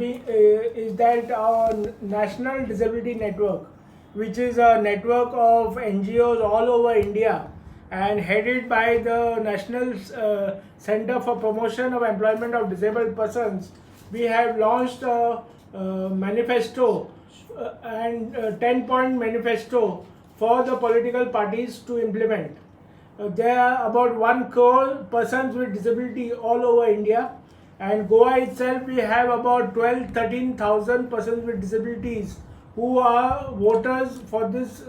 is that our National Disability Network, which is a network of NGOs all over India and headed by the National Center for Promotion of Employment of Disabled Persons, we have launched a manifesto and 10-point manifesto for the political parties to implement. There are about 1 crore persons with disability all over India, and Goa itself we have about 13,000 persons with disabilities who are voters for this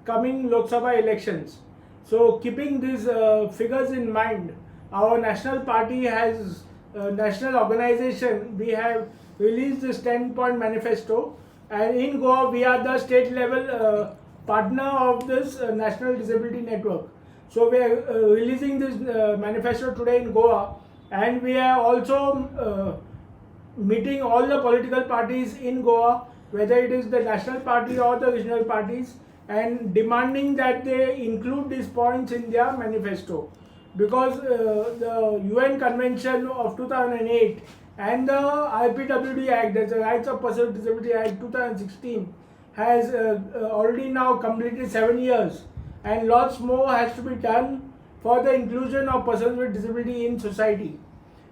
coming Lok Sabha elections. So keeping these figures in mind, our national party has national organization. We have released this 10-point manifesto, and in Goa we are the state level partner of this National Disability Network. So we are releasing this manifesto today in Goa, and we are also meeting all the political parties in Goa, whether it is the national party or the regional parties, and demanding that they include these points in their manifesto, because the UN Convention of 2008 and the IPWD Act, that's the Rights of Persons with Disability Act 2016, has already now completed 7 years, and lots more has to be done for the inclusion of persons with disability in society.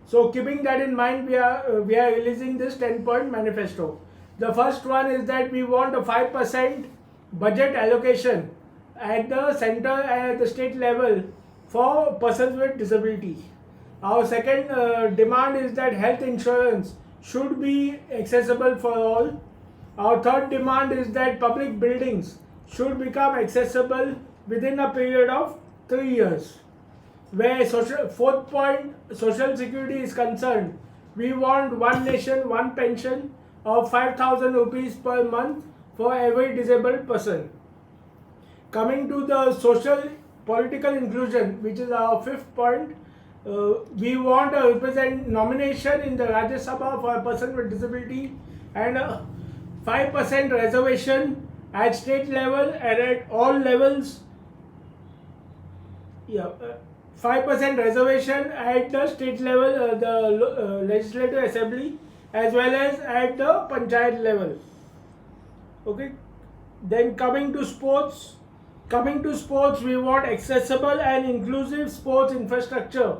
So keeping that in mind, we are releasing this 10-point manifesto. The first one is that we want a 5% budget allocation at the center and at the state level for persons with disability. Our second demand is that health insurance should be accessible for all. Our third demand is that public buildings should become accessible within a period of 3 years. Where fourth point, social security is concerned, we want one nation, one pension of 5,000 rupees per month for every disabled person. Coming to the social political inclusion, which is our fifth point, we want a nomination in the Rajya Sabha for a person with disability, and a 5% reservation at state level and at all levels. 5% reservation at the state level, the Legislative Assembly, as well as at the Panchayat level. Okay. Then coming to sports, we want accessible and inclusive sports infrastructure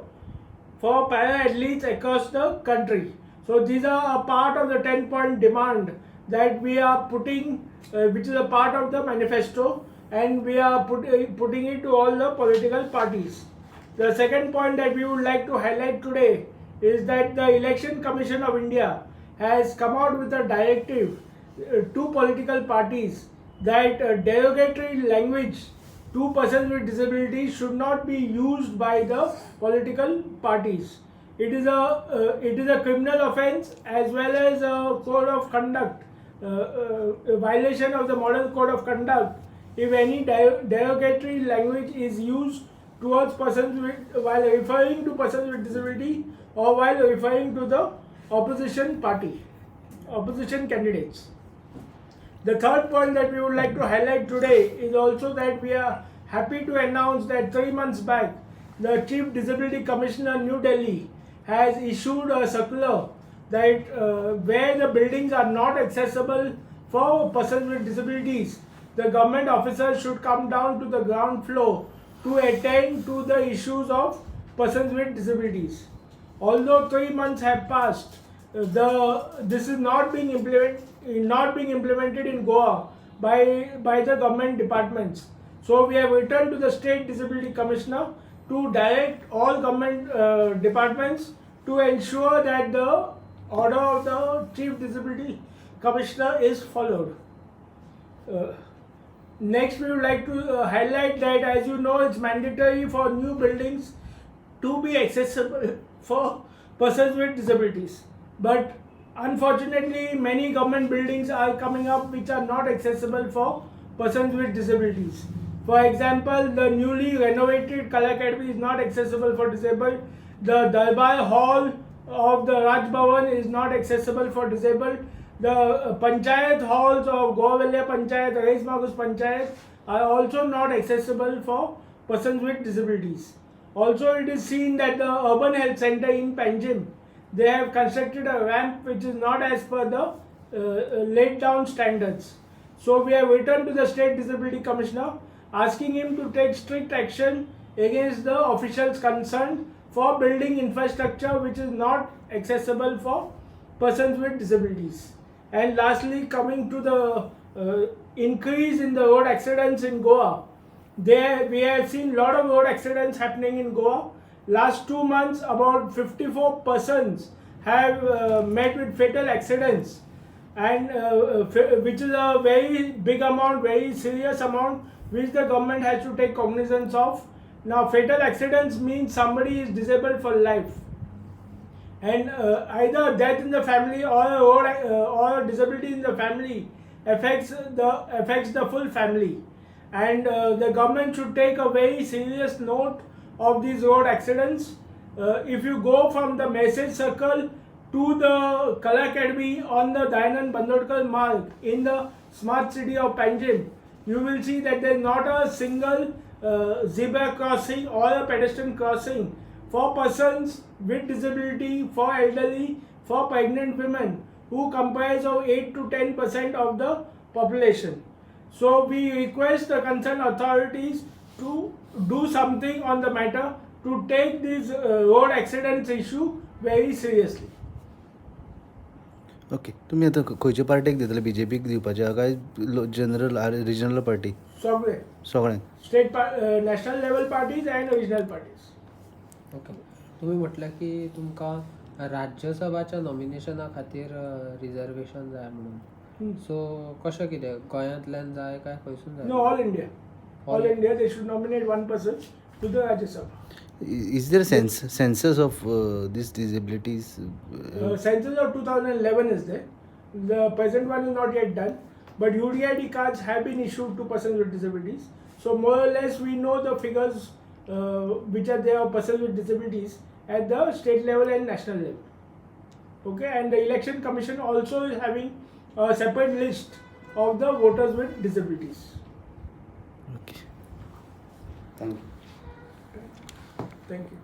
for para-athletes across the country. So these are a part of the 10-point demand that we are putting, which is a part of the manifesto, and we are putting it to all the political parties. The second point that we would like to highlight today is that the Election Commission of India has come out with a directive to political parties that derogatory language to persons with disabilities should not be used by the political parties. It is a criminal offence as well as a code of conduct, a violation of the Model Code of Conduct if any derogatory language is used towards persons with, while referring to persons with disability or while referring to the opposition candidates. The third point that we would like to highlight today is also that we are happy to announce that 3 months back, the Chief Disability Commissioner, New Delhi, has issued a circular that where the buildings are not accessible for persons with disabilities, the government officers should come down to the ground floor to attend to the issues of persons with disabilities. Although 3 months have passed, this is not being implemented in Goa by the government departments. So we have returned to the State Disability Commissioner to direct all government departments to ensure that the order of the Chief Disability Commissioner is followed. Next, we would like to highlight that, as you know, it's mandatory for new buildings to be accessible for persons with disabilities. But unfortunately, many government buildings are coming up which are not accessible for persons with disabilities. For example, the newly renovated Kala Academy is not accessible for disabled. The Darbar Hall of the Raj Bhavan is not accessible for disabled. The Panchayat halls of Goa Panchayat, Rais Magus Panchayat are also not accessible for persons with disabilities. Also, it is seen that the Urban Health Center in Panjim, they have constructed a ramp which is not as per the laid down standards. So we have written to the State Disability Commissioner asking him to take strict action against the officials concerned for building infrastructure which is not accessible for persons with disabilities. And lastly, coming to the increase in the road accidents in Goa, there we have seen lot of road accidents happening in Goa. Last 2 months, about 54 persons have met with fatal accidents, and which is a very big amount, very serious amount, which the government has to take cognizance of. Now, fatal accidents means somebody is disabled for life, and either death in the family or a road or a disability in the family affects the full family, and the government should take a very serious note of these road accidents. If you go from the message circle to the Kala Academy on the Dayanand Bandodkar mark in the smart city of Panjim, you will see that there is not a single zebra crossing or a pedestrian crossing for persons with disability, for elderly, for pregnant women, who comprise of 8 to 10% of the population. So we request the concerned authorities to do something on the matter, to take this road accidents issue very seriously. Okay तुम्ही आता खंयच्या पार्टीक दितले BJPक दिवपाचे काय general regional party सगळे state national level parties and regional parties. Okay. तुम्ही म्हटलं की तुमकां राज्यसभाच्या नॉमिनेशना खातीर रिजर्वेशन जाय म्हणून. सो कशें कितें गोंयांतल्यान जाय काय खंयसून जाय? No, all India they should nominate one person to the Rajya Sabha. Is there a census of these disabilities? Census of 2011 is there. The present one is not yet done, but UDID cards have been issued to persons with disabilities. So more or less we know the figures which are there of persons with disabilities at the state level and national level. Okay, and the Election Commission also is having a separate list of the voters with disabilities. Okay. Thank you. Thank you.